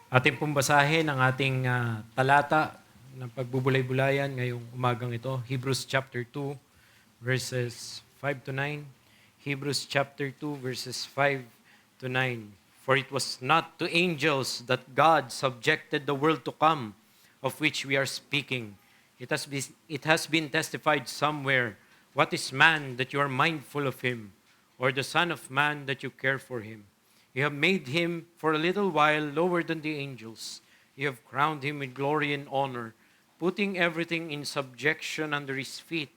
Ating pong basahin ang ating talata ng pagbubulay-bulayan ngayong umagang ito. Hebrews chapter 2, verses 5 to 9. Hebrews chapter 2, verses 5 to 9. For it was not to angels that God subjected the world to come, of which we are speaking. It has been testified somewhere, what is man that you are mindful of him, or the son of man that you care for him? You have made him for a little while lower than the angels. You have crowned him with glory and honor, putting everything in subjection under his feet.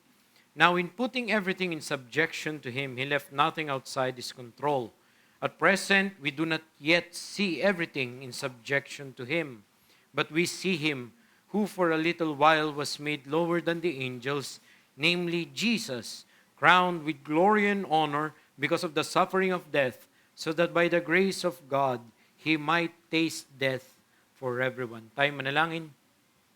Now, in putting everything in subjection to him, he left nothing outside his control. At present, we do not yet see everything in subjection to him, but we see him who for a little while was made lower than the angels, namely Jesus, crowned with glory and honor because of the suffering of death, so that by the grace of God, He might taste death for everyone. Tayo manalangin.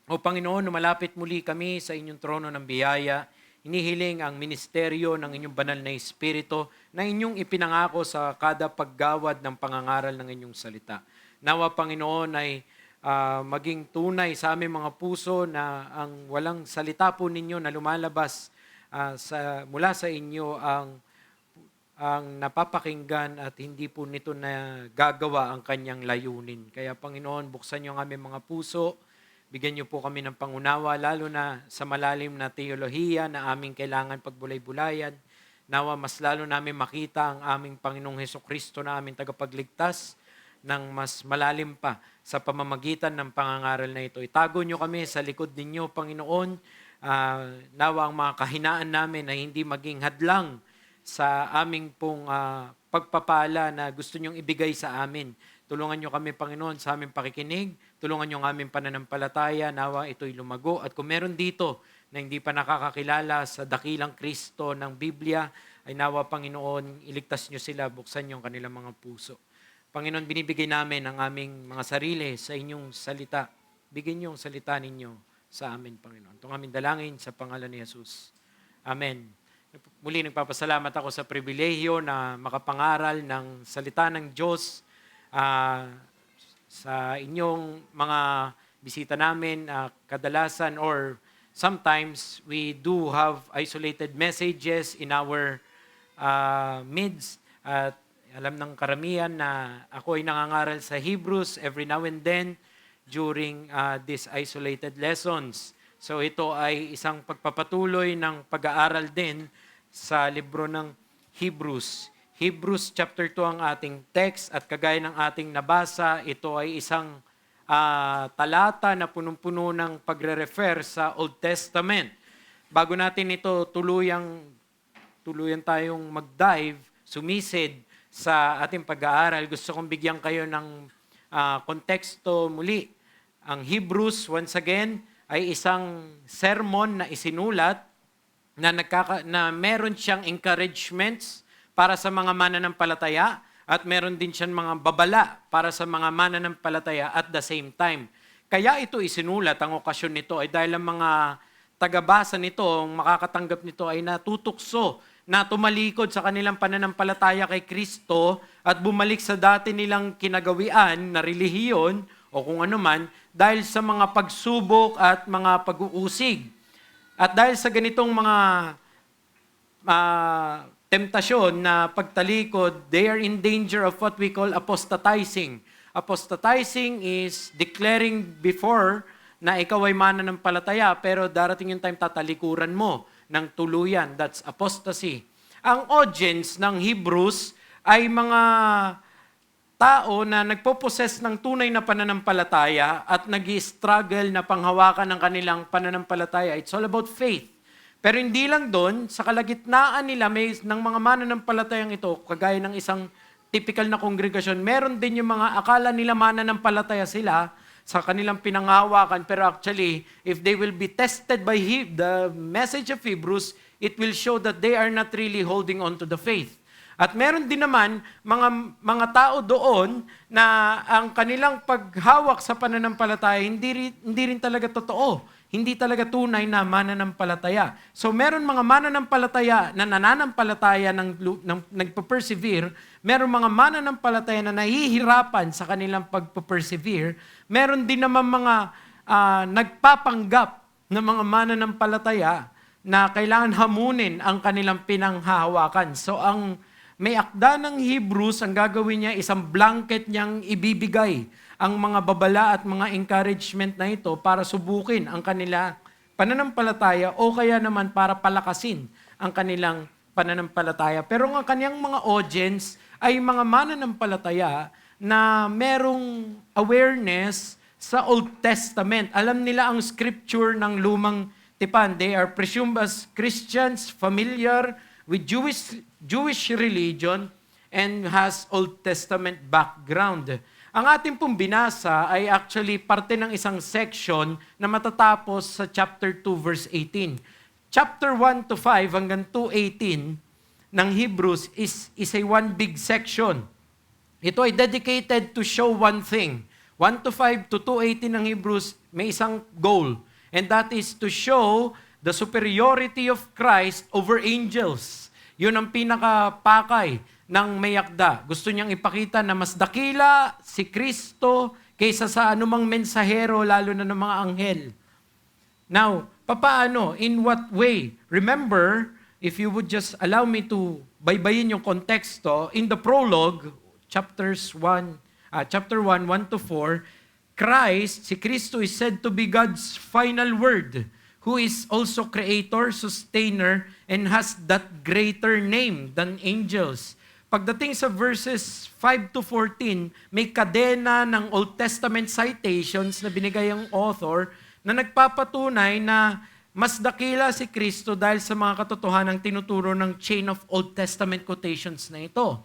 O Panginoon, lumalapit muli kami sa inyong trono ng biyaya. Inihiling ang ministeryo ng inyong banal na Espiritu na inyong ipinangako sa kada paggawad ng pangangaral ng inyong salita. Nawa, Panginoon, ay maging tunay sa aming mga puso na ang walang salita po ninyo na lumalabas mula sa inyo ang napapakinggan at hindi po nito na gagawa ang kanyang layunin. Kaya Panginoon, buksan niyo ang aming mga puso, bigyan niyo po kami ng pangunawa, lalo na sa malalim na teolohiya na aming kailangan pagbulay-bulayan. Nawa mas lalo namin makita ang aming Panginoong Hesukristo na aming tagapagligtas ng mas malalim pa sa pamamagitan ng pangangaral na ito. Itago niyo kami sa likod ninyo, Panginoon. Nawa ang mga kahinaan namin ay hindi maging hadlang sa aming pong pagpapala na gusto nyong ibigay sa amin. Tulungan nyo kami, Panginoon, sa aming pakikinig. Tulungan nyo ang aming pananampalataya. Nawa ito'y lumago. At kung meron dito na hindi pa nakakakilala sa dakilang Kristo ng Biblia, ay nawa, Panginoon, iligtas nyo sila, buksan nyo ang kanilang mga puso. Panginoon, binibigay namin ang aming mga sarili sa inyong salita. Bigyan nyo ang salita ninyo sa amin, Panginoon. Itong aming dalangin sa pangalan ni Jesus. Amen. Muli nagpapasalamat ako sa pribilehyo na makapangaral ng salita ng Diyos sa inyong mga bisita namin. Kadalasan or sometimes we do have isolated messages in our midst. At alam ng karamihan na ako ay nangangaral sa Hebrews every now and then during these isolated lessons. So ito ay isang pagpapatuloy ng pag-aaral din sa libro ng Hebrews. Hebrews chapter 2 ang ating text at kagaya ng ating nabasa, ito ay isang talata na punong-puno ng pagre-refer sa Old Testament. Bago natin ito tuluyan tayong mag-dive, sumisid sa ating pag-aaral, gusto kong bigyan kayo ng konteksto muli. Ang Hebrews, once again, ay isang sermon na isinulat na meron siyang encouragements para sa mga mananampalataya at meron din siyang mga babala para sa mga mananampalataya at the same time. Kaya ito isinulat, ang okasyon nito ay dahil ang mga tagabasa nito, ang makakatanggap nito ay natutukso na tumalikod sa kanilang pananampalataya kay Kristo at bumalik sa dati nilang kinagawian na relihiyon o kung ano man dahil sa mga pagsubok at mga pag-uusig. At dahil sa ganitong mga temptasyon na pagtalikod, they are in danger of what we call apostatizing. Apostatizing is declaring before na ikaw ay mananampalataya, pero darating yung time tatalikuran mo ng tuluyan. That's apostasy. Ang audience ng Hebrews ay mga tao na nagpo-possess ng tunay na pananampalataya at nag-struggle na panghawakan ng kanilang pananampalataya. It's all about faith. Pero hindi lang doon, sa kalagitnaan nila ng mga mananampalatayang ito, kagaya ng isang typical na kongregasyon, meron din yung mga akala nila mananampalataya sila sa kanilang pinanghawakan. Pero actually, if they will be tested by the message of Hebrews, it will show that they are not really holding on to the faith. At meron din naman mga tao doon na ang kanilang paghawak sa pananampalataya hindi rin talaga totoo. hindi talaga tunay na mananampalataya. So meron mga mananampalataya na nananampalataya nagpa-persevere, meron mga mananampalataya na nahihirapan sa kanilang pagpa-persevere, meron din naman mga nagpapanggap na mga mananampalataya na kailangan hamunin ang kanilang pinanghahawakan. So ang may akda ng Hebrews, ang gagawin niya, isang blanket niyang ibibigay ang mga babala at mga encouragement na ito para subukin ang kanila pananampalataya o kaya naman para palakasin ang kanilang pananampalataya. Pero ang kaniyang mga audience ay mga mananampalataya na merong awareness sa Old Testament. Alam nila ang scripture ng lumang tipan. They are presumed as Christians, familiar with Jewish religion, and has Old Testament background. Ang ating pong binasa ay actually parte ng isang section na matatapos sa chapter 2 verse 18. Chapter 1 to 5 hanggang 2:18 ng Hebrews is a one big section. Ito ay dedicated to show one thing. 1 to 5 to 2:18 ng Hebrews may isang goal, and that is to show the superiority of Christ over angels. Yun ang pinakapakay ng may akda. Gusto niyang ipakita na mas dakila si Kristo kaysa sa anumang mensahero, lalo na ng mga anghel. Now, papaano? In what way? Remember, if you would just allow me to baybayin yung konteksto, in the prologue, chapter 1, 1 to 4, Christ, si Kristo is said to be God's final word, who is also creator, sustainer, and has that greater name than angels. Pagdating sa verses 5 to 14, may kadena ng Old Testament citations na binigay ang author na nagpapatunay na mas dakila si Kristo dahil sa mga katotohanang tinuturo ng chain of Old Testament quotations na ito.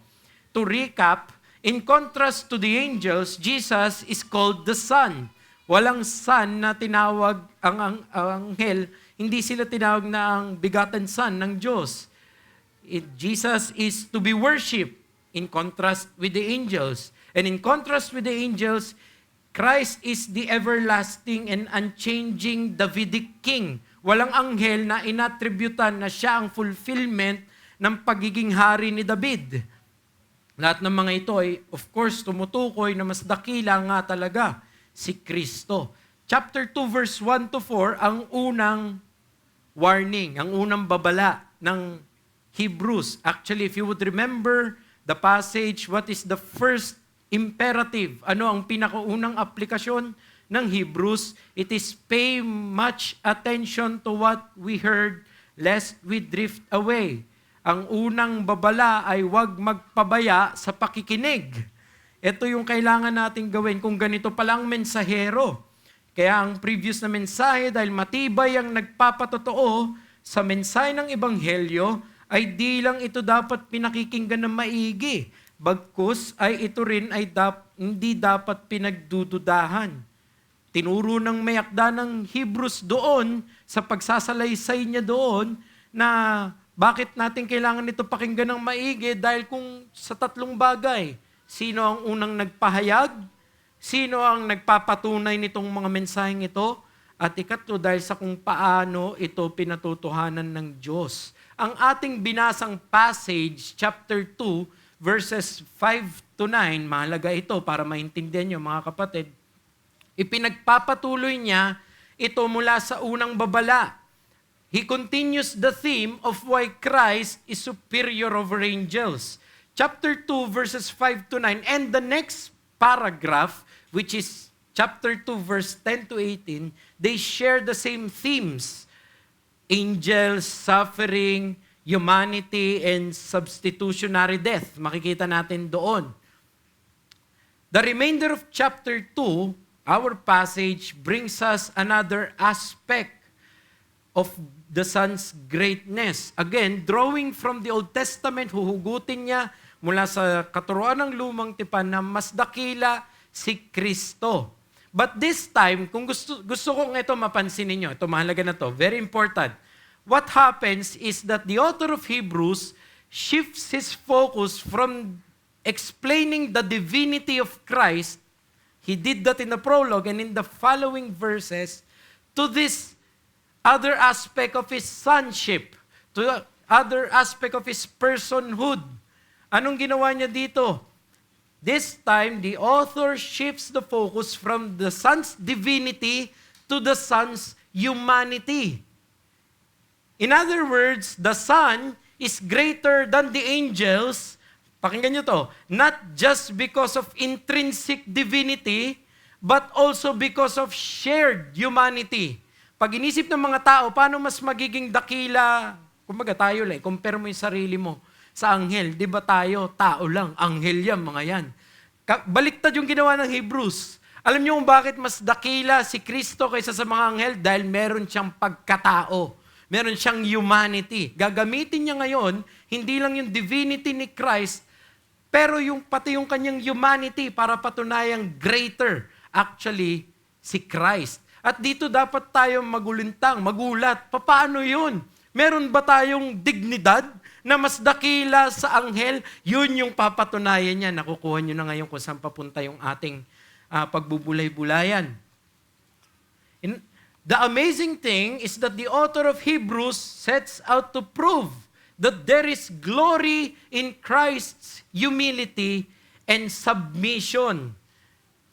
To recap, in contrast to the angels, Jesus is called the Son. Walang son na tinawag ang anghel, hindi sila tinawag na ang begotten Son ng Diyos. Jesus is to be worshipped in contrast with the angels. And in contrast with the angels, Christ is the everlasting and unchanging Davidic King. Walang anghel na inattributan na siya ang fulfillment ng pagiging hari ni David. Lahat ng mga ito ay, of course, tumutukoy na mas dakila nga talaga si Kristo. Chapter 2, verse 1 to 4, ang unang warning, ang unang babala ng Hebrews. Actually, if you would remember the passage, what is the first imperative? Ano ang pinakaunang aplikasyon ng Hebrews? It is pay much attention to what we heard, lest we drift away. Ang unang babala ay huwag magpabaya sa pakikinig. Ito yung kailangan nating gawin kung ganito palang mensahero. Kaya ang previous na mensahe, dahil matibay ang nagpapatotoo sa mensahe ng Ebanghelyo, ay di lang ito dapat pinakikinggan ng maigi. Bagkus ay ito rin ay hindi dapat pinagdududahan. Tinuro ng may akda ng Hebrews doon, sa pagsasalaysay niya doon, na bakit natin kailangan ito pakinggan ng maigi dahil kung sa tatlong bagay, sino ang unang nagpahayag? Sino ang nagpapatunay nitong mga mensaheng ito? At ikatlo, dahil sa kung paano ito pinatutuhanan ng Diyos. Ang ating binasang passage, chapter 2, verses 5 to 9, mahalaga ito para maintindihan nyo mga kapatid. Ipinagpapatuloy niya ito mula sa unang babala. He continues the theme of why Christ is superior over angels. Chapter 2, verses 5 to 9, and the next paragraph, which is chapter 2, verse 10 to 18, they share the same themes. Angels, suffering, humanity, and substitutionary death. Makikita natin doon. The remainder of chapter 2, our passage, brings us another aspect of the Son's greatness. Again, drawing from the Old Testament, huhugutin niya mula sa katuruan ng lumang tipan na mas dakila si Kristo. But this time, kung gusto kong ito mapansin ninyo, ito mahalaga na to, very important. What happens is that the author of Hebrews shifts his focus from explaining the divinity of Christ, he did that in the prologue and in the following verses, to this other aspect of His sonship, to the other aspect of His personhood. Anong ginawa niya dito? This time, the author shifts the focus from the Son's divinity to the Son's humanity. In other words, the Son is greater than the angels. Pakinggan nyo to. Not just because of intrinsic divinity, but also because of shared humanity. Pag inisip ng mga tao, paano mas magiging dakila? Kumbaga tayo lang, compare mo yung sarili mo sa anghel. Di ba tayo, tao lang, anghel yan, mga yan. Baliktad yung ginawa ng Hebrews. Alam niyo kung bakit mas dakila si Kristo kaysa sa mga anghel? Dahil meron siyang pagkatao. Meron siyang humanity. Gagamitin niya ngayon, hindi lang yung divinity ni Christ, pero pati yung kanyang humanity para patunayang greater, actually, si Christ. At dito dapat tayo magulat. Paano yun? Meron ba tayong dignidad na mas dakila sa anghel? Yun yung papatunayan niya. Nakukuha nyo na ngayon kung saan papunta yung ating pagbubulay-bulayan. The amazing thing is that the author of Hebrews sets out to prove that there is glory in Christ's humility and submission.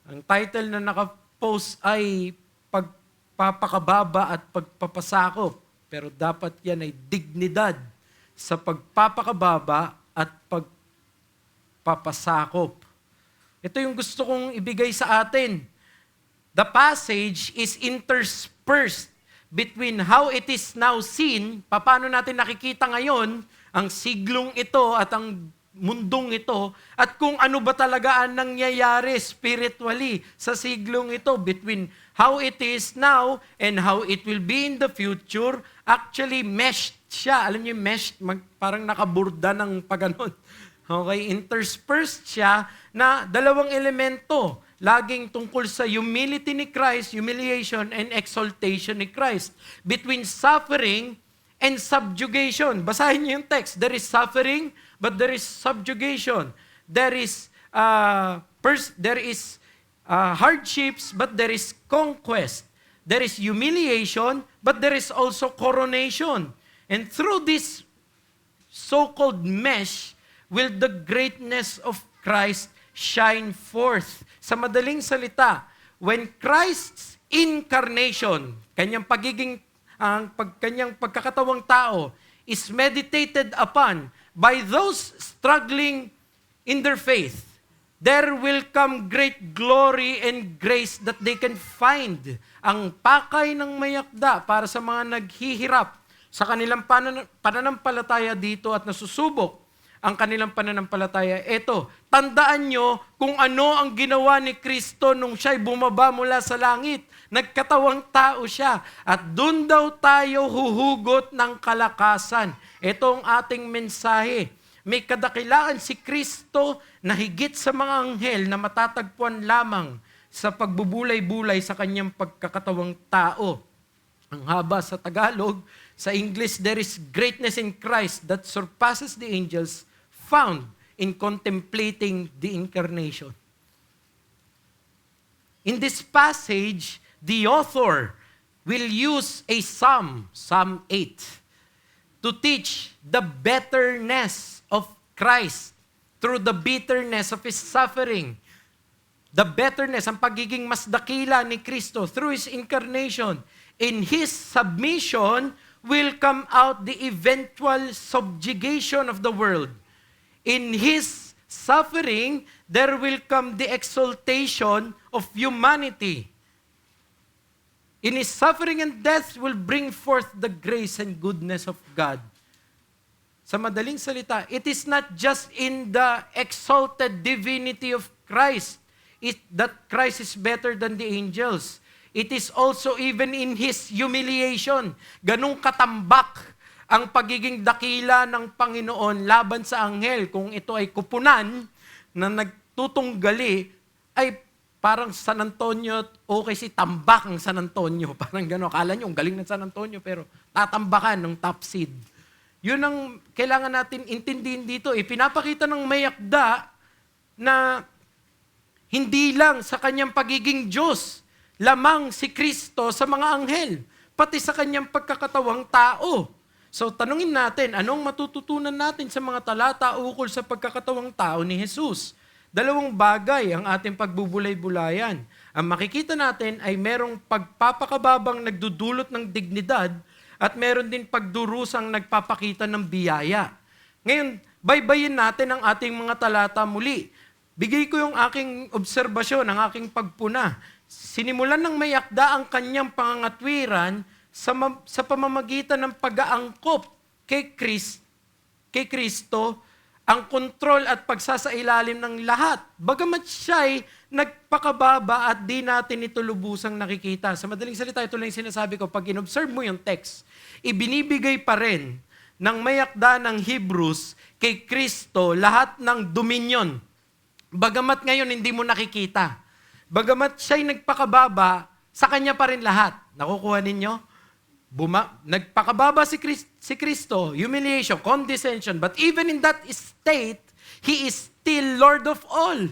Ang title na nakapost ay pagpapakababa at pagpapasakop. Pero dapat yan ay dignidad sa pagpapakababa at pagpapasakop. Ito yung gusto kong ibigay sa atin. The passage is interspersed between how it is now seen, paano natin nakikita ngayon ang siglong ito at ang mundong ito, at kung ano ba talaga ang nangyayari spiritually sa siglong ito, between how it is now and how it will be in the future. Actually, meshed siya. Alam niyo, meshed, parang nakaburda ng paganon. Okay, interspersed siya na dalawang elemento. Laging tungkol sa humility ni Christ, humiliation and exaltation ni Christ. Between suffering and subjugation. Basahin niyo yung text. There is suffering, but there is subjugation. There is hardships, but there is conquest. There is humiliation, but there is also coronation. And through this so-called mesh, will the greatness of Christ shine forth. Sa madaling salita, when Christ's incarnation, kanyang kanyang pagkakatawang tao, is meditated upon by those struggling in their faith, there will come great glory and grace that they can find. Ang pakay ng mayakda para sa mga naghihirap sa kanilang pananampalataya dito at nasusubok ang kanilang pananampalataya. Ito, tandaan nyo kung ano ang ginawa ni Kristo nung siya'y bumaba mula sa langit. Nagkatawang tao siya. At doon daw tayo huhugot ng kalakasan. Ito ang ating mensahe. May kadakilaan si Kristo na higit sa mga anghel na matatagpuan lamang sa pagbubulay-bulay sa kanyang pagkakatawang tao. Ang haba sa Tagalog, sa English, there is greatness in Christ that surpasses the angels found in contemplating the incarnation. In this passage, the author will use a psalm, Psalm 8, to teach the betterness of Christ through the bitterness of His suffering. The betterness, ang pagiging mas dakila ni Kristo through His incarnation. In His submission will come out the eventual subjugation of the world. In His suffering, there will come the exaltation of humanity. In His suffering and death will bring forth the grace and goodness of God. Sa madaling salita, it is not just in the exalted divinity of Christ that Christ is better than the angels. It is also even in His humiliation. Ganong katambak ang pagiging dakila ng Panginoon laban sa anghel. Kung ito ay kupunan na nagtutunggali, ay parang San Antonio, okay si tambak ang San Antonio. Parang gano'n. Akala nyo, ang galing ng San Antonio, pero tatambakan ng top seed. Yun ang kailangan natin intindihin dito. Pinapakita ng mayakda na hindi lang sa kanyang pagiging Diyos, lamang si Kristo sa mga anghel. pati sa kanyang pagkakatawang tao. So tanungin natin, anong matututunan natin sa mga talata ukol sa pagkakatawang tao ni Jesus? Dalawang bagay ang ating pagbubulay-bulayan. Ang makikita natin ay merong pagpapakababang nagdudulot ng dignidad at meron din pagdurusang nagpapakita ng biyaya. Ngayon, baybayin natin ang ating mga talata muli. Bigay ko yung aking obserbasyon, ang aking pagpuna. Sinimulan ng may akda ang kanyang pangangatwiran sa pamamagitan ng pag-aangkop kay Kristo, ang kontrol at pagsasailalim ng lahat. Bagamat siya'y nagpakababa at di natin ito lubusang nakikita. Sa madaling salita, ito lang yung sinasabi ko, pag in-observe mo yung text, ibinibigay pa rin ng may akda ng Hebrews kay Kristo lahat ng dominion. Bagamat ngayon hindi mo nakikita. Bagamat siya'y nagpakababa, sa kanya pa rin lahat. Nakukuha ninyo? Nagpakababa si Kristo, humiliation, condescension, but even in that state, He is still Lord of all.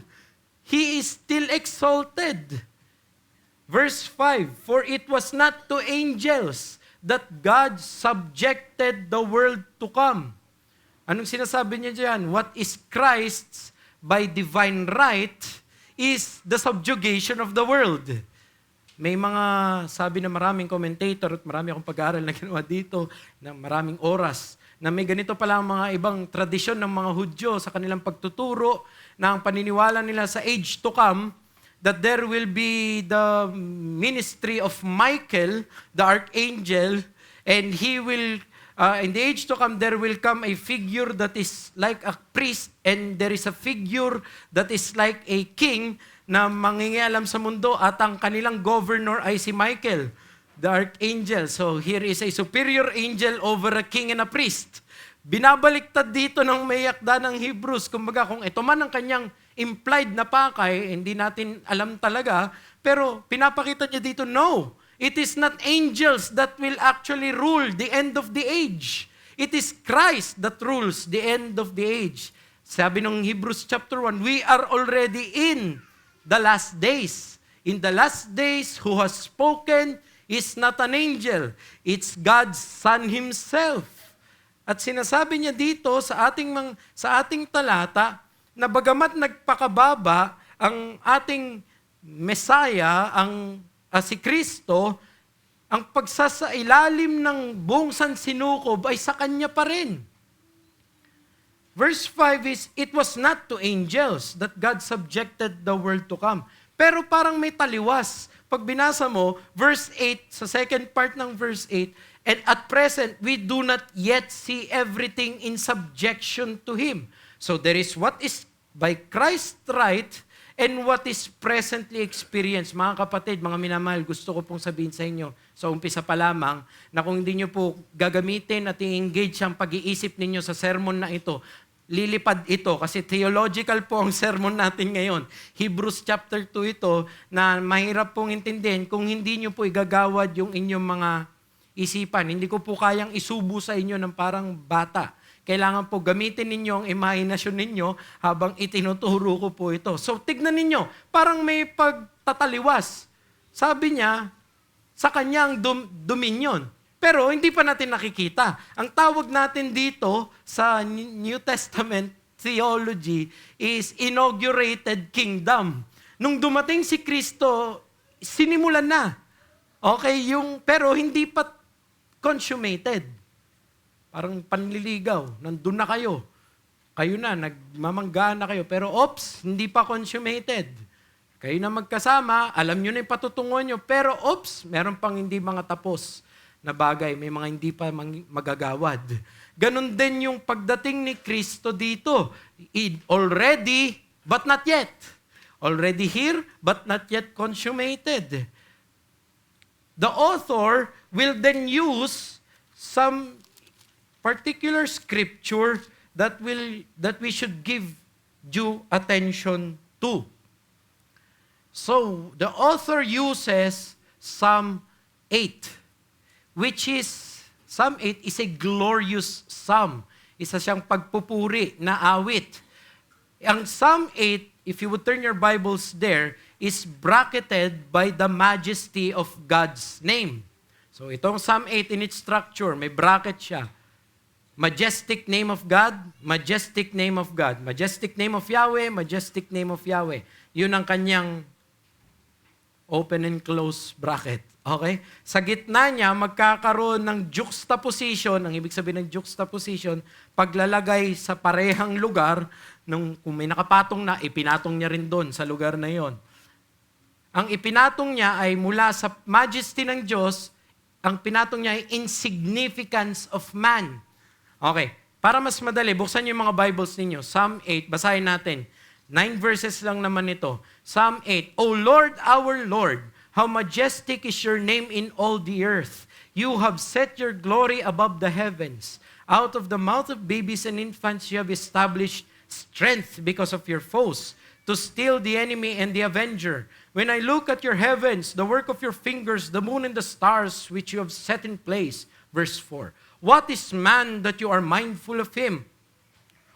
He is still exalted. Verse 5, for it was not to angels that God subjected the world to come. Anong sinasabi niya dyan? What is Christ's by divine right is the subjugation of the world. May mga sabi na maraming commentator at marami akong pag-aaral na ginawa dito na maraming oras na may ganito pala ang mga ibang tradisyon ng mga Hudyo sa kanilang pagtuturo na ang paniniwala nila sa age to come that there will be the ministry of Michael, the archangel, and he will, in the age to come, there will come a figure that is like a priest and there is a figure that is like a king na mangingialam sa mundo at ang kanilang governor ay si Michael, the archangel. So here is a superior angel over a king and a priest. Binabaliktad dito ng may akda ng Hebrews. Kumbaga kung ito man ang kanyang implied na pakay, hindi natin alam talaga, pero pinapakita niya dito, no, it is not angels that will actually rule the end of the age. It is Christ that rules the end of the age. Sabi ng Hebrews chapter 1, we are already in the last days. In the last days, who has spoken is not an angel. It's God's Son Himself. At sinasabi niya dito sa ating talata na bagamat nagpakababa ang ating Messiah, si Kristo, ang pagsasailalim ng buong sansinukob ay sa Kanya pa rin. Verse 5 is, it was not to angels that God subjected the world to come. Pero parang may taliwas. Pag binasa mo, verse 8, sa second part ng verse 8, and at present, we do not yet see everything in subjection to Him. So there is what is by Christ's right and what is presently experienced. Mga kapatid, mga minamahal, gusto ko pong sabihin sa inyo, sa umpisa pa lamang, na kung hindi nyo po gagamitin at i-engage ang pag-iisip ninyo sa sermon na ito, lilipad ito kasi theological po ang sermon natin ngayon. Hebrews chapter 2 ito na mahirap pong intindihin kung hindi nyo po igagawad yung inyong mga isipan. Hindi ko po kayang isubo sa inyo ng parang bata. Kailangan po gamitin ninyo ang imahinasyon ninyo habang itinuturo ko po ito. So tignan ninyo, parang may pagtataliwas. Sabi niya, sa kanyang dominion. Pero hindi pa natin nakikita. Ang tawag natin dito sa New Testament theology is inaugurated kingdom. Nung dumating si Kristo, sinimulan na. Okay, pero hindi pa consummated. Parang panliligaw. Nandun na kayo. Kayo na, nagmamanggaan na kayo. Pero hindi pa consummated. Kayo na magkasama, alam nyo na yung patutunguhan nyo. Pero meron pang hindi mga tapos na bagay, may mga hindi pa magagawad. Ganon din yung pagdating ni Kristo dito. Already, but not yet. Already here, but not yet consummated. The author will then use some particular scripture that we should give due attention to. So, the author uses Psalm 8. Which is, Psalm 8 is a glorious psalm. Isa siyang pagpupuri na awit. Ang Psalm 8, if you would turn your Bibles there, is bracketed by the majesty of God's name. So itong Psalm 8 in its structure, may bracket siya. Majestic name of God, majestic name of God. Majestic name of Yahweh, majestic name of Yahweh. Yun ang kanyang open and close bracket. Okay? Sa gitna niya, magkakaroon ng juxtaposition. Ang ibig sabihin ng juxtaposition, paglalagay sa parehang lugar, kung may nakapatong na, ipinatong niya rin doon sa lugar na yon. Ang ipinatong niya ay mula sa majesty ng Diyos, ang pinatong niya ay insignificance of man. Okay, para mas madali, buksan niyo yung mga Bibles ninyo. Psalm 8, basahin natin. 9 verses lang naman ito. Psalm 8, O Lord, our Lord, how majestic is your name in all the earth. You have set your glory above the heavens. Out of the mouth of babies and infants you have established strength because of your foes, to steal the enemy and the avenger. When I look at your heavens, the work of your fingers, the moon and the stars which you have set in place. Verse 4. What is man that you are mindful of him?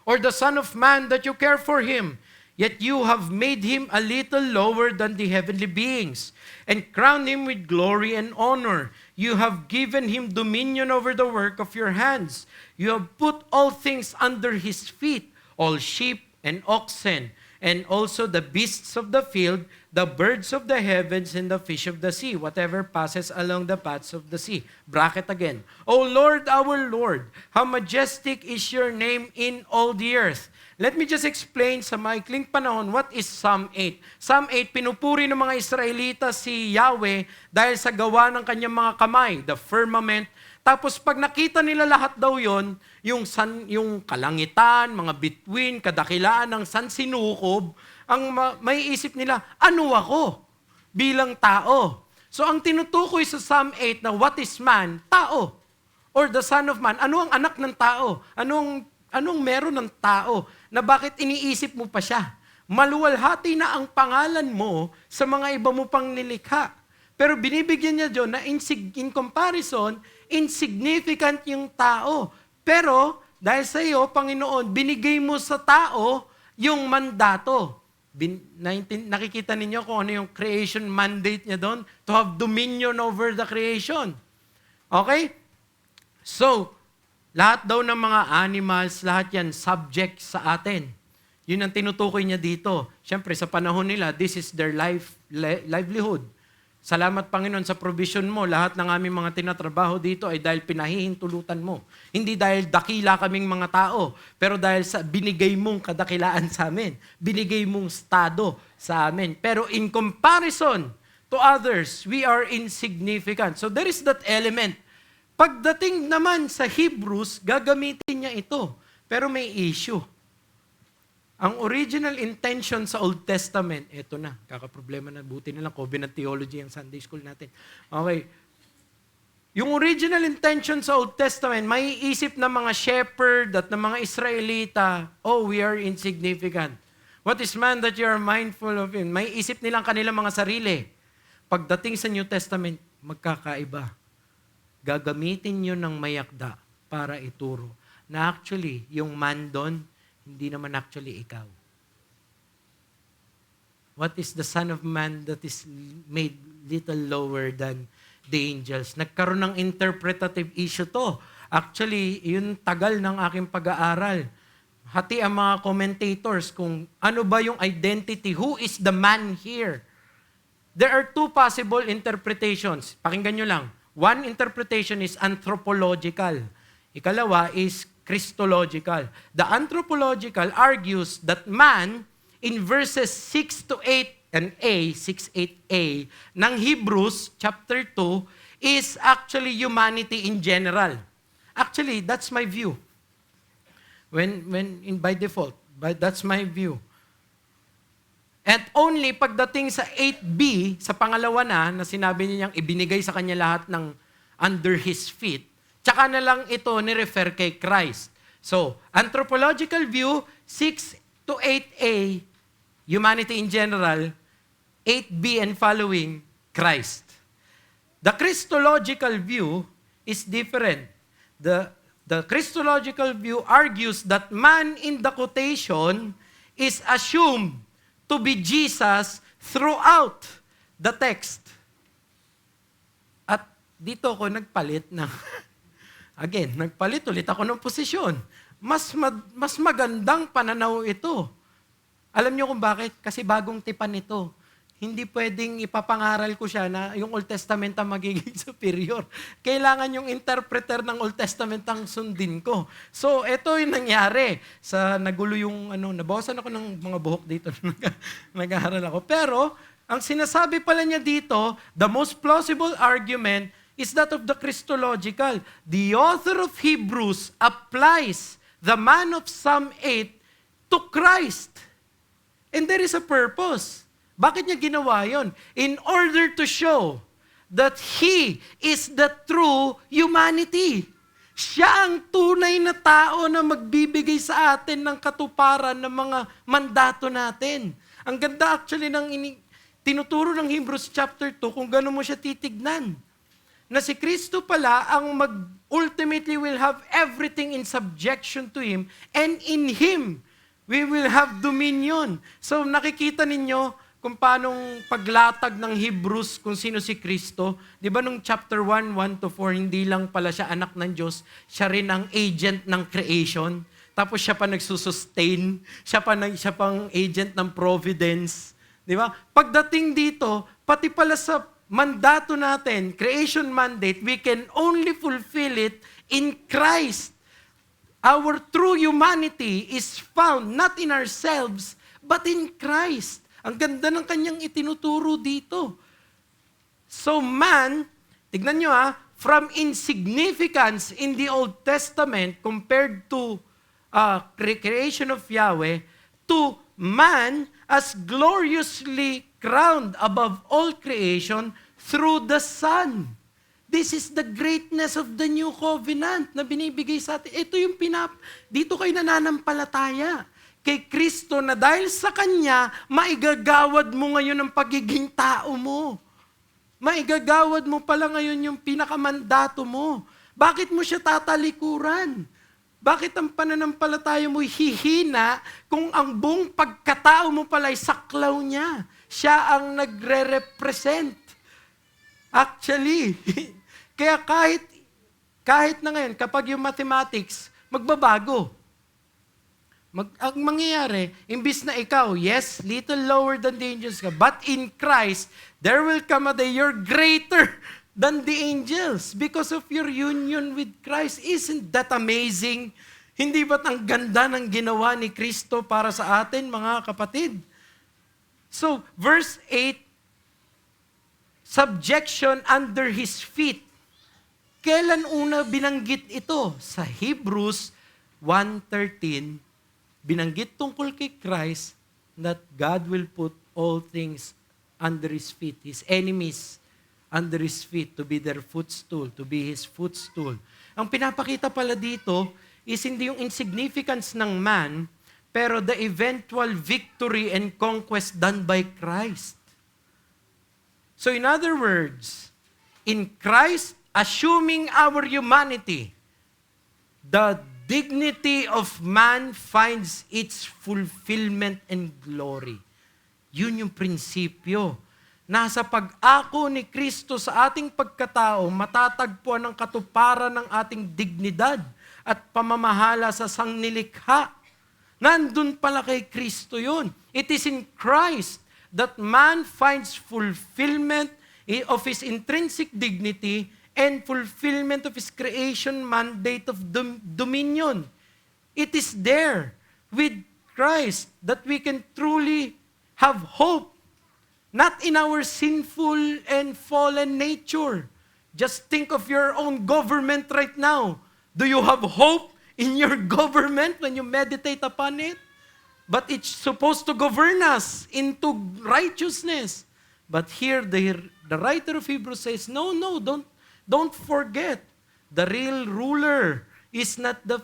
Or the son of man that you care for him? Yet you have made him a little lower than the heavenly beings, and crowned him with glory and honor. You have given him dominion over the work of your hands. You have put all things under his feet, all sheep and oxen, and also the beasts of the field, the birds of the heavens, and the fish of the sea, whatever passes along the paths of the sea. Bracket again. O Lord, our Lord, how majestic is your name in all the earth. Let me just explain sa maikling panahon what is Psalm 8. Psalm 8, pinupuri ng mga Israelita si Yahweh dahil sa gawa ng kanyang mga kamay, the firmament. Tapos pag nakita nila lahat daw yon, yung kalangitan, mga bituin, kadakilaan ng sansinukob, ang may isip nila, ano ako bilang tao? So ang tinutukoy sa Psalm 8 na what is man? Tao. Or the son of man. Ano ang anak ng tao? Anong meron ng tao na bakit iniisip mo pa siya? Maluwalhati na ang pangalan mo sa mga iba mo pang nilikha. Pero binibigyan niya doon na in comparison, insignificant yung tao. Pero dahil sa iyo, Panginoon, binigay mo sa tao yung mandato. Nakikita ninyo kung ano yung creation mandate niya doon? To have dominion over the creation. Okay? So, lahat daw ng mga animals, lahat yan subject sa atin. Yun ang tinutukoy niya dito. Siyempre, sa panahon nila, this is their livelihood. Salamat, Panginoon, sa provision mo. Lahat ng aming mga tinatrabaho dito ay dahil pinahihintulutan mo. Hindi dahil dakila kaming mga tao, pero dahil sa binigay mong kadakilaan sa amin. Binigay mong estado sa amin. Pero in comparison to others, we are insignificant. So there is that element. Pagdating naman sa Hebrews, gagamitin niya ito. Pero may issue. Ang original intention sa Old Testament, eto na, kakaproblema na, buti na lang, covenant theology ang Sunday school natin. Okay. Yung original intention sa Old Testament, may isip ng mga shepherd at ng mga Israelita, oh, we are insignificant. What is man that you are mindful of him? May isip nilang kanilang mga sarili. Pagdating sa New Testament, magkakaiba. Gagamitin nyo ng mayakda para ituro na actually, yung man doon, hindi naman actually ikaw. What is the Son of Man that is made little lower than the angels? Nagkaroon ng interpretative issue to. Actually, yun tagal ng aking pag-aaral. Hati ang mga commentators kung ano ba yung identity. Who is the man here? There are two possible interpretations. Pakinggan nyo lang. One interpretation is anthropological. Ikalawa is Christological. The anthropological argues that man, in verses 6 to 8 and 6-8a, ng Hebrews chapter 2, is actually humanity in general. Actually, that's my view. By default, but that's my view. At only pagdating sa 8b, sa pangalawa na sinabi niyang ibinigay sa kanya lahat ng under his feet, tsaka na lang ito ni-refer kay Christ. So, anthropological view, 6 to 8a, humanity in general, 8b and following, Christ. The Christological view is different. The Christological view argues that man in the quotation is assumed to be Jesus throughout the text. At dito ako nagpalit ng, again, nagpalit ulit ako ng posisyon. Mas magandang pananaw ito. Alam niyo kung bakit? Kasi bagong tipan ito. Hindi pwedeng ipapangaral ko siya na yung Old Testament ang magiging superior. Kailangan yung interpreter ng Old Testament ang sundin ko. So, ito yung nangyari. Nagulo yung, nabawasan ako ng mga buhok dito. Nag-aaral ako. Pero, ang sinasabi pala niya dito, the most plausible argument is that of the Christological. The author of Hebrews applies the man of Psalm 8 to Christ. And there is a purpose. Bakit niya ginawa yon? In order to show that He is the true humanity. Siya ang tunay na tao na magbibigay sa atin ng katuparan ng mga mandato natin. Ang ganda actually ng tinuturo ng Hebrews chapter 2 kung gano'n mo siya titignan. Na si Kristo pala ang ultimately will have everything in subjection to Him, and in Him we will have dominion. So nakikita ninyo kung paanong paglatag ng Hebrews kung sino si Kristo. Di ba nung chapter 1, 1 to 4, hindi lang pala siya anak ng Diyos, siya rin ang agent ng creation. Tapos siya pa nagsusustain, siya pang agent ng providence. Di ba? Pagdating dito, pati pala sa mandato natin, creation mandate, we can only fulfill it in Christ. Our true humanity is found not in ourselves, but in Christ. Ang ganda ng kanyang itinuturo dito. So man, tignan nyo from insignificance in the Old Testament compared to creation of Yahweh, to man as gloriously crowned above all creation through the Son. This is the greatness of the new covenant na binibigay sa atin. Ito yung dito kayo nananampalataya kay Kristo na dahil sa Kanya, maigagawad mo ngayon ang pagiging tao mo. Maigagawad mo pala ngayon yung pinakamandato mo. Bakit mo siya tatalikuran? Bakit ang pananampalataya mo hihina kung ang buong pagkatao mo pala ay saklaw niya? Siya ang nagre-represent. Actually, kaya kahit na ngayon, kapag yung mathematics, magbabago. Ang mangyayari, imbis na ikaw, yes, little lower than the angels ka, but in Christ, there will come a day you're greater than the angels because of your union with Christ. Isn't that amazing? Hindi ba't ang ganda ng ginawa ni Kristo para sa atin, mga kapatid? So, verse 8, subjection under His feet. Kailan una binanggit ito? Sa Hebrews 1:13, binanggit tungkol kay Christ that God will put all things under His feet, His enemies under His feet to be their footstool, to be His footstool. Ang pinapakita pala dito is hindi yung insignificance ng man, pero the eventual victory and conquest done by Christ. So in other words, in Christ, assuming our humanity, the dignity of man finds its fulfillment and glory. Yun yung prinsipyo. Nasa pag-ako ni Kristo sa ating pagkatao, matatagpuan ang katuparan ng ating dignidad at pamamahala sa sangnilikha. Nandun pala kay Kristo yun. It is in Christ that man finds fulfillment of his intrinsic dignity and fulfillment of His creation mandate of dominion. It is there with Christ that we can truly have hope, not in our sinful and fallen nature. Just think of your own government right now. Do you have hope in your government when you meditate upon it? But it's supposed to govern us into righteousness. But here the writer of Hebrews says, no, don't forget, the real ruler is not the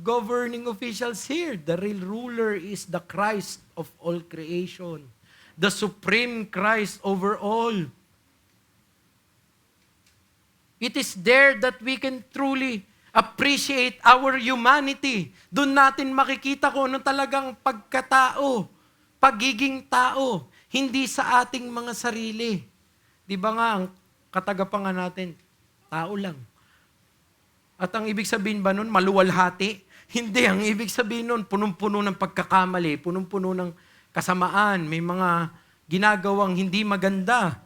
governing officials here. The real ruler is the Christ of all creation. The supreme Christ over all. It is there that we can truly appreciate our humanity. Doon natin makikita kung ano talagang pagkatao, pagiging tao, hindi sa ating mga sarili. Di ba nga, katagapangan natin, tao lang. At ang ibig sabihin ba nun, maluwalhati? Hindi, ang ibig sabihin nun, punong-puno ng pagkakamali, punong-puno ng kasamaan, may mga ginagawang hindi maganda.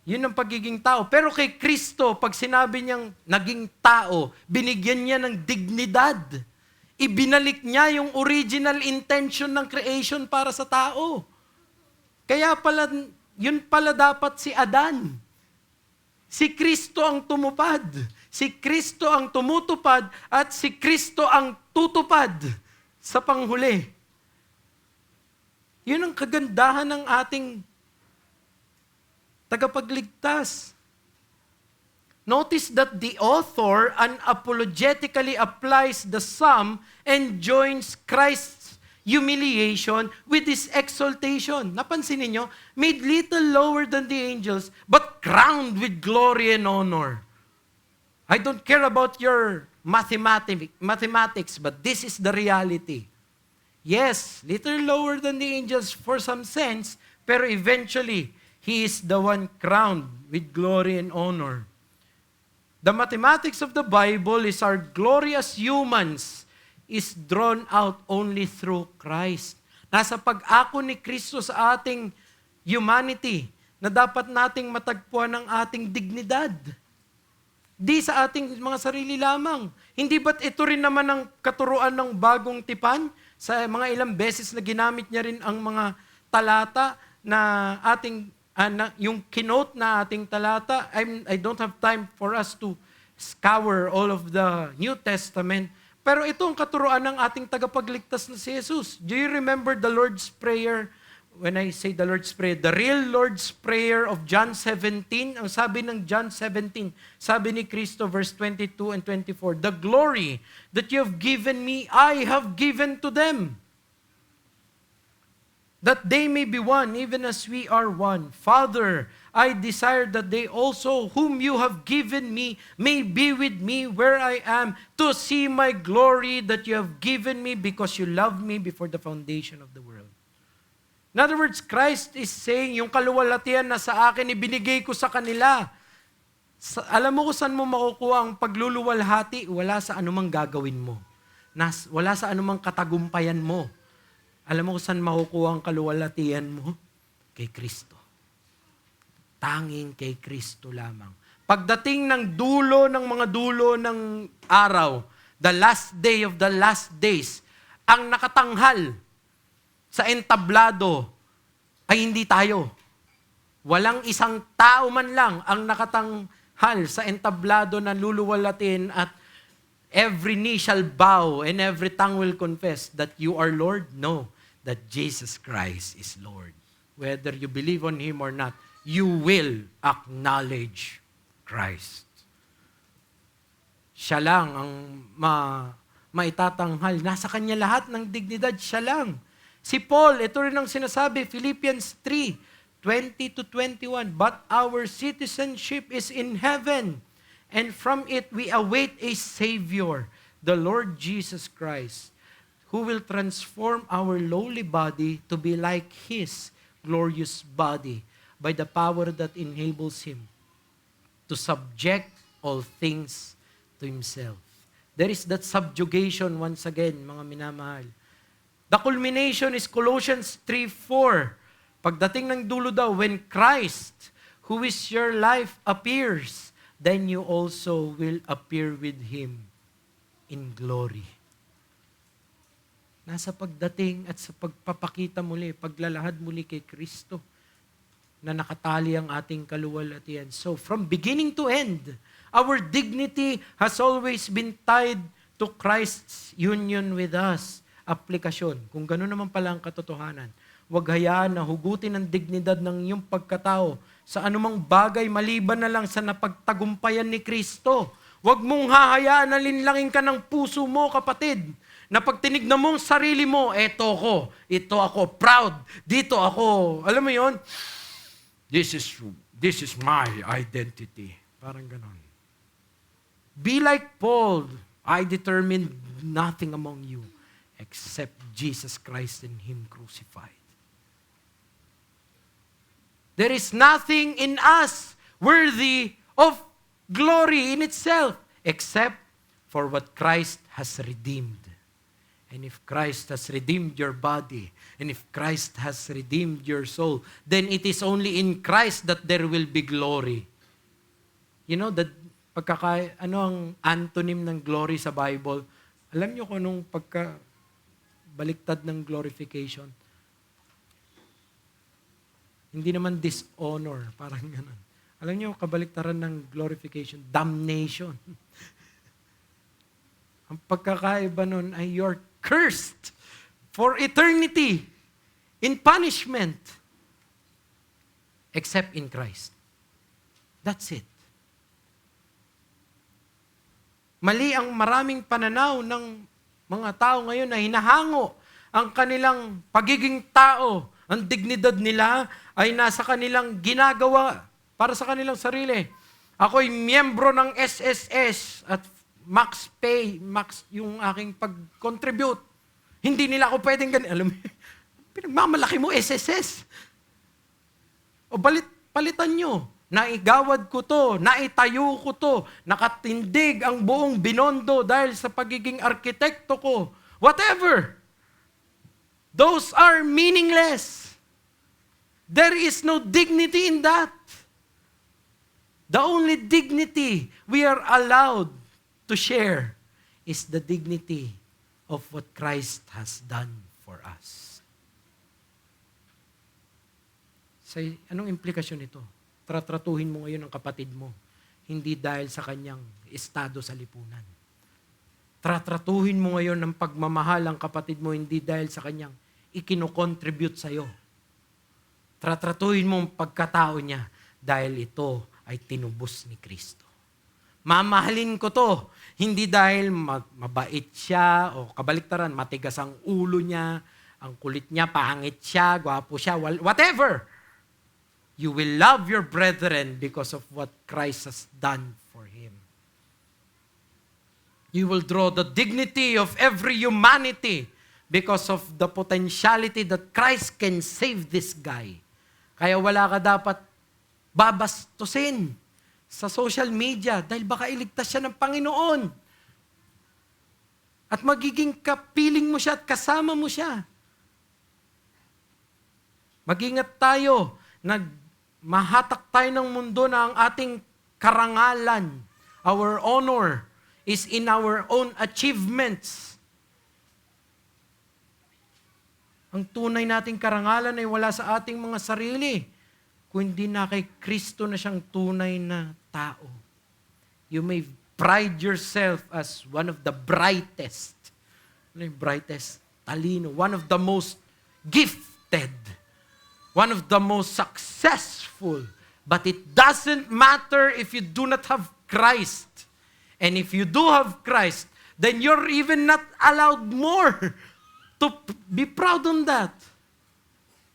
Yun ang pagiging tao. Pero kay Kristo, pag sinabi niyang naging tao, binigyan niya ng dignidad. Ibinalik niya yung original intention ng creation para sa tao. Kaya pala, yun pala dapat si Adan. Si Kristo ang tumupad. Si Kristo ang tumutupad at si Kristo ang tutupad sa panghuli. Yun ang kagandahan ng ating tagapagligtas. Notice that the author unapologetically applies the sum and joins Christ's humiliation with his exaltation. Napansin niyo, made little lower than the angels, but crowned with glory and honor. I don't care about your mathematics, but this is the reality. Yes, little lower than the angels for some sense, pero eventually, he is the one crowned with glory and honor. The mathematics of the Bible is our glorious humans is drawn out only through Christ. Nasa pag-ako ni Kristo sa ating humanity na dapat nating matagpuan ang ating dignidad. Di sa ating mga sarili lamang. Hindi ba't ito rin naman ang katuruan ng bagong tipan? Sa mga ilang beses na ginamit niya rin ang mga talata na ating, yung kinote na ating talata. I don't have time for us to scour all of the New Testament. Pero ito ang katuruan ng ating tagapagligtas na si Jesus. Do you remember the Lord's Prayer? When I say the Lord's Prayer, the real Lord's Prayer of John 17, ang sabi ng John 17, sabi ni Kristo, verse 22 and 24, the glory that you have given me, I have given to them, that they may be one, even as we are one. Father, I desire that they also, whom you have given me, may be with me where I am, to see my glory that you have given me because you loved me before the foundation of the world. In other words, Christ is saying, yung kaluwalhatian na sa akin, ibinigay ko sa kanila. Alam mo kung saan mo makukuha ang pagluluwalhati? Wala sa anumang gagawin mo. Wala sa anumang katagumpayan mo. Alam mo kung saan makukuha ang kaluwalhatian mo? Kay Kristo. Tanging kay Kristo lamang. Pagdating ng dulo ng mga dulo ng araw, the last day of the last days, ang nakatanghal sa entablado ay hindi tayo. Walang isang tao man lang ang nakatanghal sa entablado na luluwalatin at every knee shall bow and every tongue will confess that you are Lord. No, that Jesus Christ is Lord. Whether you believe on Him or not, you will acknowledge Christ. Siya lang ang maitatanghal. Nasa Kanya lahat ng dignidad, siya lang. Si Paul, ito rin ang sinasabi, Philippians 3:20-21, but our citizenship is in heaven, and from it we await a Savior, the Lord Jesus Christ, who will transform our lowly body to be like His glorious body by the power that enables Him to subject all things to Himself. There is that subjugation once again, mga minamahal. The culmination is Colossians 3:4. Pagdating ng dulo daw, when Christ, who is your life, appears, then you also will appear with Him in glory. Nasa pagdating at sa pagpapakita muli, paglalahad muli kay Kristo, na nakatali ang ating kaluwalhatian. So from beginning to end, our dignity has always been tied to Christ's union with us. Aplikasyon. Kung gano'n naman pala ang katotohanan, huwag hayaan na hugutin ang dignidad ng iyong pagkatao sa anumang bagay maliban na lang sa napagtagumpayan ni Kristo. Huwag mong hahayaan na linlangin ka ng puso mo, kapatid, na pag tinignan mo ang sarili mo, ito ako, proud, dito ako. Alam mo yon? This is my identity. Parang ganon. Be like Paul. I determined nothing among you except Jesus Christ and Him crucified. There is nothing in us worthy of glory in itself, except for what Christ has redeemed. And if Christ has redeemed your body, and if Christ has redeemed your soul, then it is only in Christ that there will be glory. You know, ano ang antonym ng glory sa Bible? Alam niyo kung anong baliktad ng glorification? Hindi naman dishonor, parang gano'n. Alam niyo, kabaliktaran ng glorification, damnation. Ang pagkakaiba nun ay you're cursed for eternity in punishment except in Christ. That's it. Mali ang maraming pananaw ng mga tao ngayon na hinahango ang kanilang pagiging tao. Ang dignidad nila ay nasa kanilang ginagawa para sa kanilang sarili. Ako'y miyembro ng SSS at max pay, max yung aking pag-contribute. Hindi nila ako pwedeng ganyan. Alam mo, pinagmamalaki mo SSS. O palitan nyo. Naigawad ko to, naitayo ko to, nakatindig ang buong Binondo dahil sa pagiging arkitekto ko. Whatever. Those are meaningless. There is no dignity in that. The only dignity we are allowed to share is the dignity of what Christ has done for us. So, anong implikasyon nito? Tratratuhin mo ngayon ang kapatid mo, hindi dahil sa kanyang estado sa lipunan. Tratratuhin mo ngayon ng pagmamahal ang kapatid mo, hindi dahil sa kanyang ikinocontribute sa'yo. Tratratuhin mo ang pagkatao niya dahil ito ay tinubos ni Kristo. Mamahalin ko to, hindi dahil mabait siya o kabaliktaran, matigas ang ulo niya, ang kulit niya, pangit siya, gwapo siya, whatever. You will love your brethren because of what Christ has done for him. You will draw the dignity of every humanity because of the potentiality that Christ can save this guy. Kaya wala ka dapat babastusin sa social media dahil baka iligtas siya ng Panginoon. At magiging kapiling mo siya at kasama mo siya. Mag-ingat tayo na mahatak tayo ng mundo na ang ating karangalan, our honor, is in our own achievements. Ang tunay nating karangalan ay wala sa ating mga sarili, kundi na kay Kristo na siyang tunay na tao. You may pride yourself as one of the brightest. Ano yung brightest? Talino. One of the most gifted. One of the most successful. But it doesn't matter if you do not have Christ. And if you do have Christ, then you're even not allowed more to be proud on that.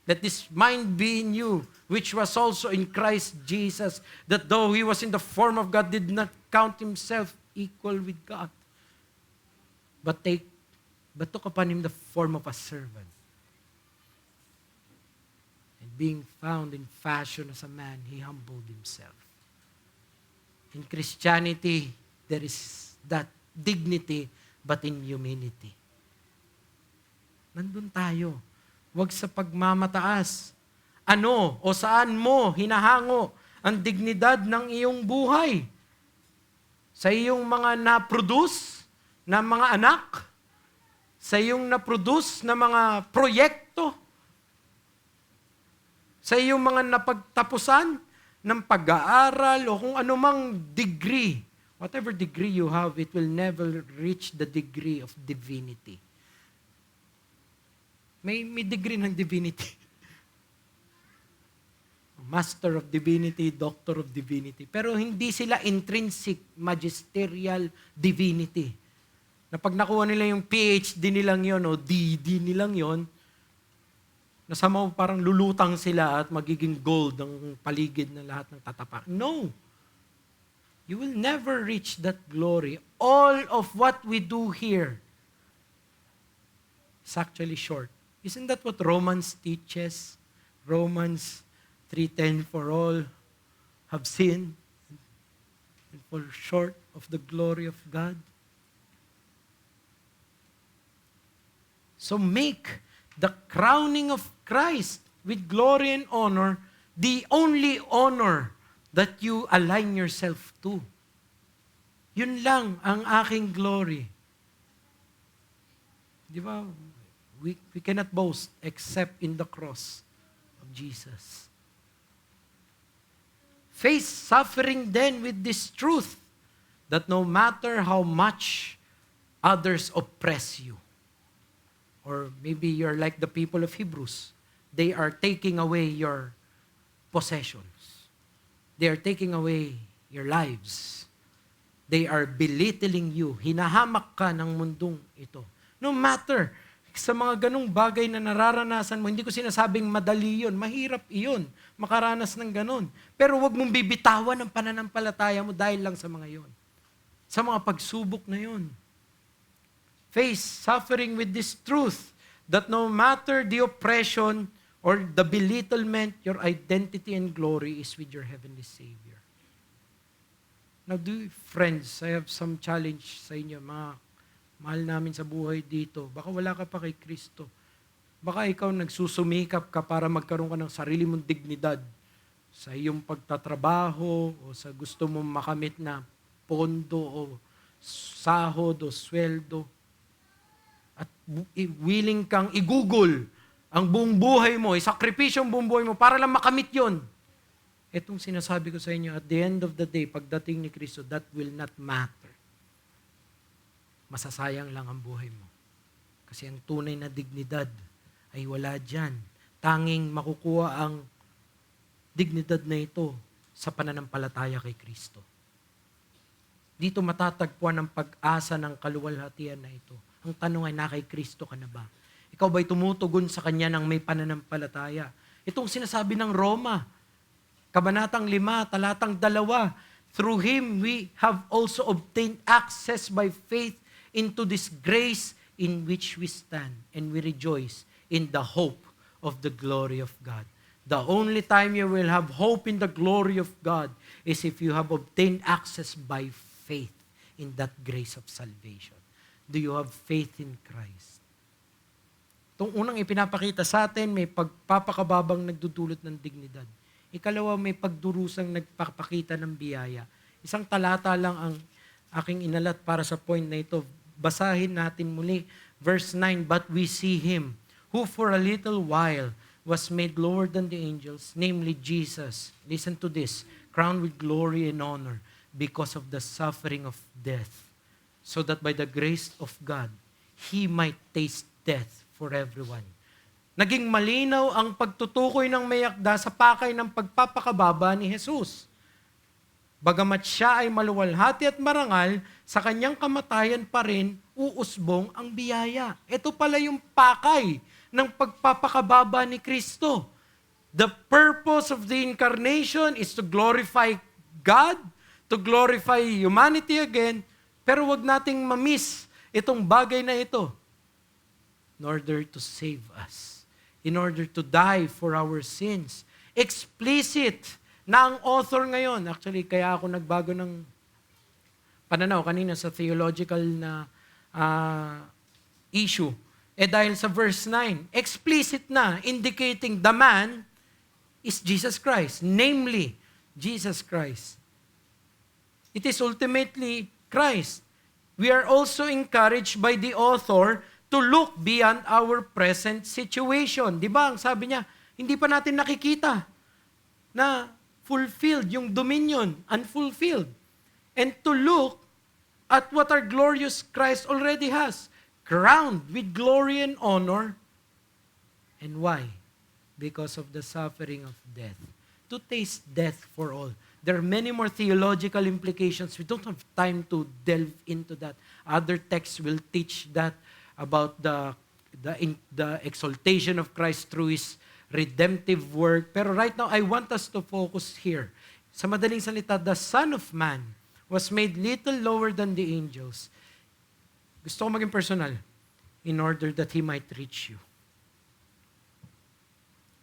Let this mind be in you, which was also in Christ Jesus, that though he was in the form of God, did not count himself equal with God, but took upon him the form of a servant. And being found in fashion as a man, he humbled himself. In Christianity, there is that dignity, but in humility. Nandun tayo. Huwag sa pagmamataas. Ano o saan mo hinahango ang dignidad ng iyong buhay? Sa iyong mga na-produce na mga anak? Sa iyong na-produce na mga proyekto? Sa iyong mga napagtapusan ng pag-aaral o kung anumang degree? Whatever degree you have, it will never reach the degree of divinity. May degree ng divinity. Master of Divinity, Doctor of Divinity. Pero hindi sila intrinsic magisterial divinity. Na pag nakuha nila yung PhD nilang yon o DD nilang yon, nasama parang lulutang sila at magiging gold ang paligid ng lahat ng tatapak. No. You will never reach that glory. All of what we do here is actually short. Isn't that what Romans teaches? Romans 3:10, for all have sinned and fall short of the glory of God. So make the crowning of Christ with glory and honor the only honor that you align yourself to. Yun lang ang aking glory. Di ba? We cannot boast except in the cross of Jesus. Face suffering then with this truth, that no matter how much others oppress you, or maybe you're like the people of Hebrews, they are taking away your possessions. They are taking away your lives. They are belittling you. Hinahamak ka ng mundong ito. No matter sa mga ganong bagay na nararanasan mo, hindi ko sinasabing madali yun, mahirap iyon, makaranas ng ganon. Pero huwag mong bibitawan ang pananampalataya mo dahil lang sa mga yon. Sa mga pagsubok na yon. Face suffering with this truth, that no matter the oppression or the belittlement, your identity and glory is with your heavenly Savior. Now, friends, I have some challenge sa inyo, mga mahal namin sa buhay dito. Baka wala ka pa kay Kristo. Baka ikaw nagsusumikap ka para magkaroon ka ng sarili mong dignidad sa iyong pagtatrabaho o sa gusto mong makamit na pondo o sahod o sweldo. At willing kang igugol ang buong buhay mo, isakripisyo ang buong buhay mo para lang makamit yon. Itong sinasabi ko sa inyo, at the end of the day, pagdating ni Kristo, that will not matter. Masasayang lang ang buhay mo. Kasi ang tunay na dignidad ay wala dyan. Tanging makukuha ang dignidad na ito sa pananampalataya kay Kristo. Dito matatagpuan ang pag-asa ng kaluwalhatian na ito. Ang tanong ay, na kay Kristo ka na ba? Ikaw ba'y tumutugon sa Kanya ng may pananampalataya? Itong sinasabi ng Roma, Kabanatang 5, talatang 2, through Him we have also obtained access by faith into this grace in which we stand, and we rejoice in the hope of the glory of God. The only time you will have hope in the glory of God is if you have obtained access by faith in that grace of salvation. Do you have faith in Christ? Itong unang ipinapakita sa atin, may pagpapakababang nagdudulot ng dignidad. Ikalawa, may pagdurusang nagpapakita ng biyaya. Isang talata lang ang aking inalat para sa point na ito. Basahin natin muli, verse 9, but we see Him, who for a little while was made lower than the angels, namely Jesus, listen to this, crowned with glory and honor because of the suffering of death, so that by the grace of God, He might taste death for everyone. Naging malinaw ang pagtutukoy ng mayakda sa pakay ng pagpapakababa ni Jesus. Bagamat siya ay maluwalhati at marangal, sa kanyang kamatayan pa rin uusbong ang biyaya. Ito pala yung pakay ng pagpapakababa ni Kristo. The purpose of the incarnation is to glorify God, to glorify humanity again, pero wag nating mamiss itong bagay na ito. In order to save us, in order to die for our sins. Explicit na ang author ngayon, actually kaya ako nagbago ng pananaw kanina sa theological na issue, dahil sa verse 9, explicit na, indicating the man is Jesus Christ, namely, Jesus Christ. It is ultimately Christ. We are also encouraged by the author to look beyond our present situation. Di ba? Ang sabi niya, hindi pa natin nakikita na fulfilled yung dominion, unfulfilled. And to look at what our glorious Christ already has, crowned with glory and honor. And why? Because of the suffering of death. To taste death for all. There are many more theological implications. We don't have time to delve into that. Other texts will teach that about the exaltation of Christ through His redemptive work. Pero right now, I want us to focus here. Sa madaling salita, the Son of Man was made little lower than the angels. Gusto ko maging personal. In order that He might reach you.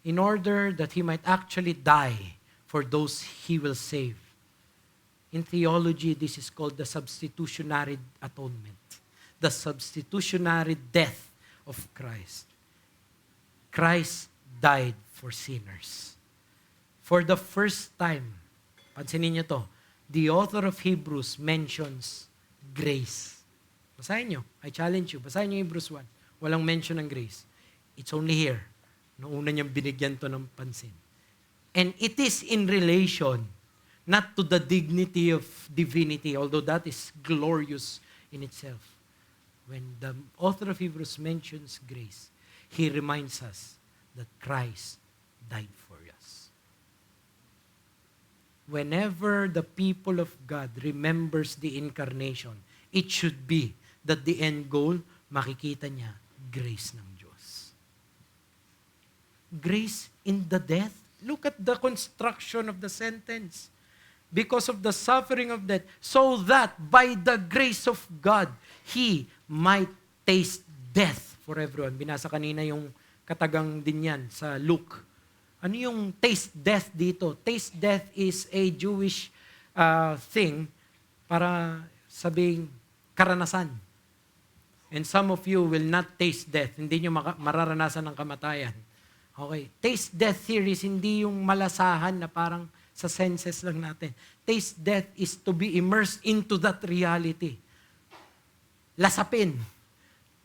In order that He might actually die for those He will save. In theology, this is called the substitutionary atonement. The substitutionary death of Christ. Christ died for sinners. For the first time, pansinin niyo to, the author of Hebrews mentions grace. Basahin niyo. I challenge you. Basahin niyo Hebrews 1. Walang mention ng grace. It's only here. Noong una niyang binigyan to ng pansin. And it is in relation not to the dignity of divinity, although that is glorious in itself. When the author of Hebrews mentions grace, he reminds us that Christ died for us. Whenever the people of God remembers the incarnation, it should be that the end goal, makikita niya, grace ng Diyos. Grace in the death. Look at the construction of the sentence. Because of the suffering of death, so that by the grace of God, He might taste death for everyone. Binasa kanina yung katagang din yan sa Luke. Ano yung taste death dito? Taste death is a Jewish thing para sabing karanasan. And some of you will not taste death. Hindi nyo mararanasan ng kamatayan. Okay. Taste death here is hindi yung malasahan na parang sa senses lang natin. Taste death is to be immersed into that reality. Lasapin.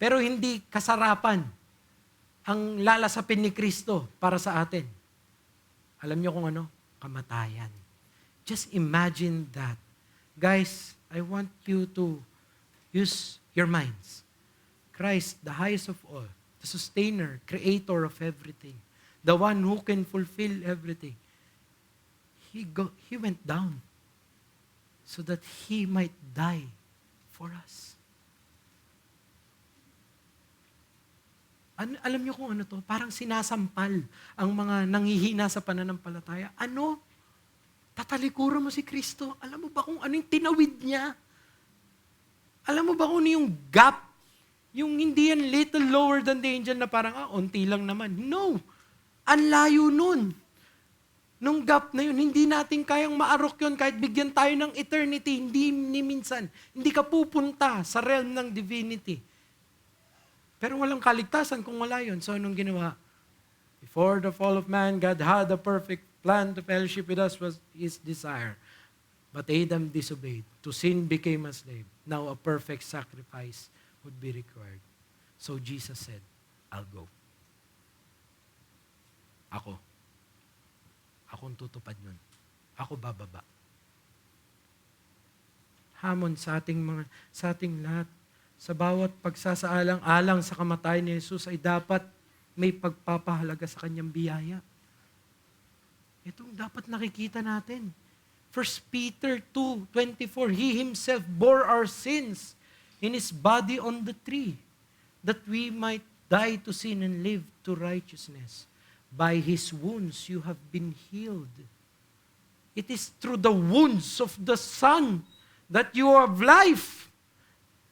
Pero hindi kasarapan ang lalasapin ni Kristo para sa atin. Alam niyo kung ano? Kamatayan. Just imagine that. Guys, I want you to use your minds. Christ, the highest of all, the sustainer, creator of everything, the one who can fulfill everything, He went down so that He might die for us. Alam niyo kung ano to? Parang sinasampal ang mga nanghihina sa pananampalataya. Ano? Tatalikuran mo si Kristo. Alam mo ba kung ano yung tinawid niya? Alam mo ba kung ano yung gap? Yung hindi yan little lower than the angel na parang, unti lang naman. No! Ang layo nun. Nung gap na yun, hindi natin kayang maarok yun kahit bigyan tayo ng eternity. Hindi ni minsan. Hindi ka pupunta sa realm ng divinity. Pero walang kaligtasan kung wala yun. So, anong ginawa? Before the fall of man, God had a perfect plan to fellowship with us was His desire. But Adam disobeyed. To sin became a slave. Now a perfect sacrifice would be required. So Jesus said, I'll go. Akong tutupad nun. Ako bababa. Hamon sa ating lahat. Sa bawat pagsasaalang-alang sa kamatayan ni Jesus ay dapat may pagpapahalaga sa kanyang biyaya. Itong dapat nakikita natin. 1 Peter 2:24, He Himself bore our sins in His body on the tree, that we might die to sin and live to righteousness. By His wounds you have been healed. It is through the wounds of the Son that you have life.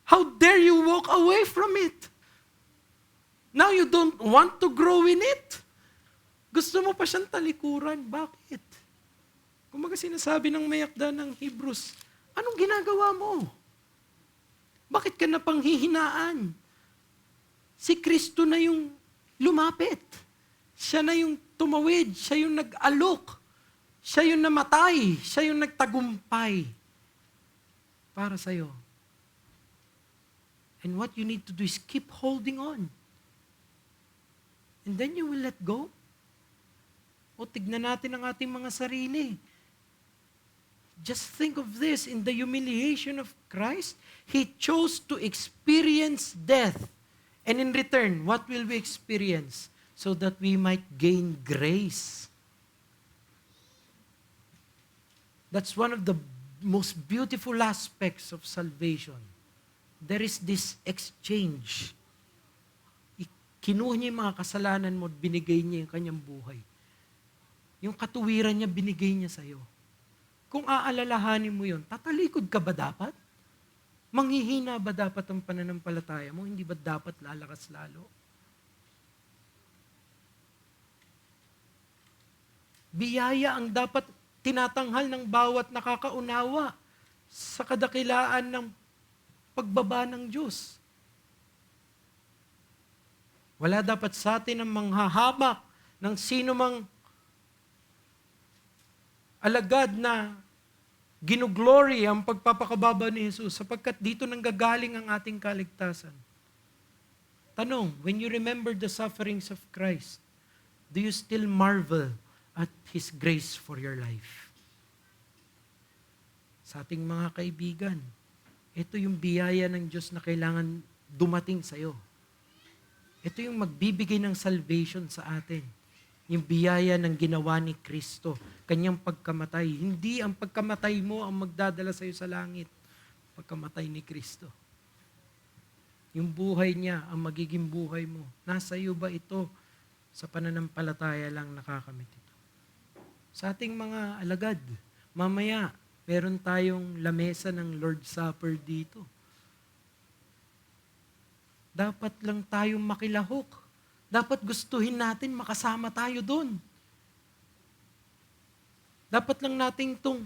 How dare you walk away from it? Now you don't want to grow in it. Gusto mo pa siyang talikuran. Bakit? Kung mga sinasabi ng mayakda ng Hebrews, anong ginagawa mo? Bakit ka napanghihinaan? Si Kristo na yung lumapit. Siya na yung tumawid. Siya yung nag-alok. Siya yung namatay. Siya yung nagtagumpay para sa'yo. And what you need to do is keep holding on. And then you will let go. O tignan natin ang ating mga sarili. Just think of this, in the humiliation of Christ, He chose to experience death. And in return, what will we experience? So that we might gain grace. That's one of the most beautiful aspects of salvation. There is this exchange. Kinuha niya yung mga kasalanan mo at binigay niya yung kanyang buhay. Yung katuwiran niya, binigay niya sa'yo. Kung aalalahanin mo yun, tatalikod ka ba dapat? Manghihina ba dapat ang pananampalataya mo? Hindi ba dapat lalakas lalo? Biyaya ang dapat tinatanghal ng bawat nakakaunawa sa kadakilaan ng pagbaba ng Diyos. Wala dapat sa atin ang manghahamak ng sino mang alagad na ginuglory ang pagpapakababa ni Jesus sapagkat dito nanggagaling ang ating kaligtasan. Tanong, when you remember the sufferings of Christ, do you still marvel at His grace for your life? Sa ating mga kaibigan, ito yung biyaya ng Diyos na kailangan dumating sa iyo. Ito yung magbibigay ng salvation sa atin. Yung biyaya ng ginawa ni Kristo, kanyang pagkamatay. Hindi ang pagkamatay mo ang magdadala sa iyo sa langit. Pagkamatay ni Kristo. Yung buhay niya ang magiging buhay mo. Nasa iyo ba ito? Sa pananampalataya lang nakakamit ito. Sa ating mga alagad, mamaya, meron tayong lamesa ng Lord's Supper dito. Dapat lang tayong makilahok. Dapat gustuhin natin makasama tayo doon. Dapat lang natin itong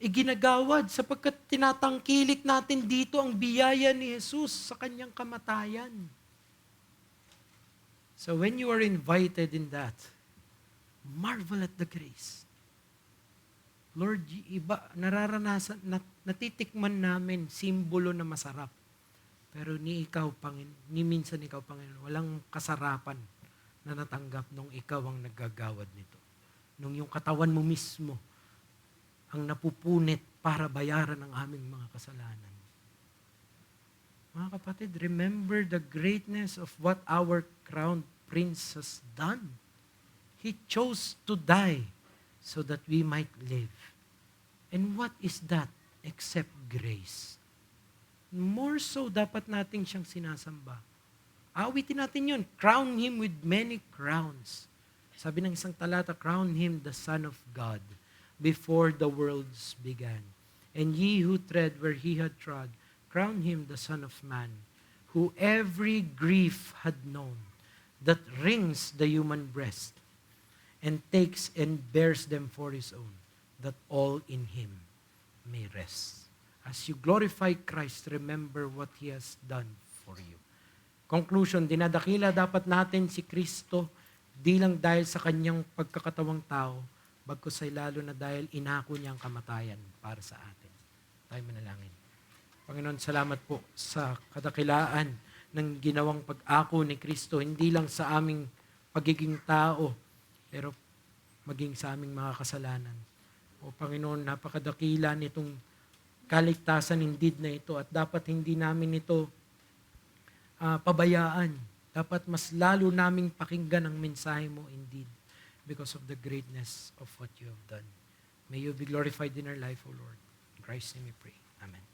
iginagawad sapagkat tinatangkilik natin dito ang biyaya ni Jesus sa kanyang kamatayan. So when you are invited in that, marvel at the grace. Lord, iba, nararanasan, natitikman namin simbolo na masarap. Pero ni minsan ikaw, Panginoon, walang kasarapan na natanggap nung ikaw ang naggagawad nito. Nung yung katawan mo mismo ang napupunit para bayaran ang aming mga kasalanan. Mga kapatid, remember the greatness of what our crowned prince has done. He chose to die so that we might live. And what is that except grace? More so, dapat natin siyang sinasamba. Awitin natin yun. Crown Him with many crowns. Sabi ng isang talata, crown Him the Son of God before the worlds began. And ye who tread where He had trod, crown Him the Son of Man, who every grief had known, that wrings the human breast, and takes and bears them for His own, that all in Him may rest. As you glorify Christ, remember what He has done for you. Conclusion, dinadakila dapat natin si Kristo di lang dahil sa kanyang pagkakatawang tao, bagkus ay lalo na dahil inako niya ang kamatayan para sa atin. Tayo manalangin. Panginoon, salamat po sa kadakilaan ng ginawang pag-ako ni Kristo, hindi lang sa aming pagiging tao, pero maging sa aming mga kasalanan. O Panginoon, napakadakila nitong kaligtasan indeed na ito at dapat hindi namin ito pabayaan. Dapat mas lalo naming pakinggan ang mensahe mo indeed because of the greatness of what you have done. May you be glorified in our life, O Lord. In Christ's name we pray. Amen.